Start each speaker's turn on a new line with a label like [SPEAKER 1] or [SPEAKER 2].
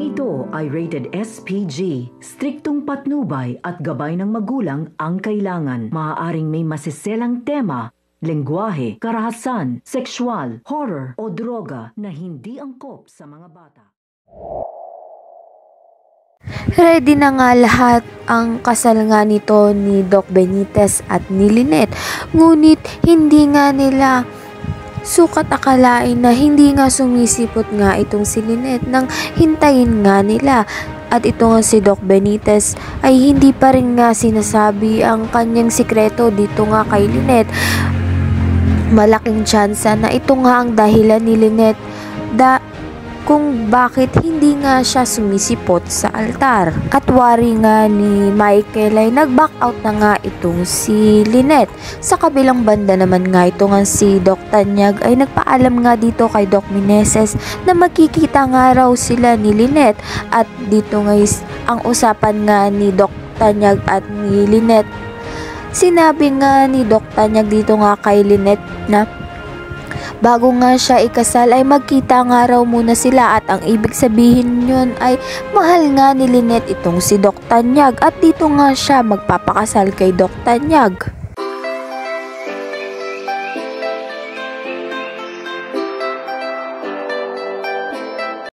[SPEAKER 1] ito ay rated SPG. Striktong patnubay at gabay ng magulang ang kailangan. Maaaring may masiselang tema, lengguwahe, karahasan, sexual, horror o droga na hindi angkop sa mga bata.
[SPEAKER 2] Ready na nga lahat ang kasal nga nito ni Doc Benitez at ni Lynette. Ngunit hindi nga nila sukat akalain na hindi nga sumisipot nga itong si Lynette nang hintayin nga nila. At ito nga si Doc Benitez ay hindi pa rin nga sinasabi ang kanyang sikreto dito nga kay Lynette. Malaking tsansa na ito nga ang dahilan ni Lynette kung bakit hindi nga siya sumisipot sa altar. At wari nga ni Michael ay nag-back out na nga itong si Lynette. Sa kabilang banda naman nga ito nga si Doc Tanyag ay nagpaalam nga dito kay Doc Meneses na magkikita nga raw sila ni Lynette. At dito nga ang usapan nga ni Doc Tanyag at ni Lynette. Sinabi nga ni Doc Tanyag dito nga kay Lynette na bago nga siya ikasal ay magkita nga raw muna sila, at ang ibig sabihin yun ay mahal nga ni Lynette itong si Doc Tanyag at dito nga siya magpapakasal kay Doc Tanyag.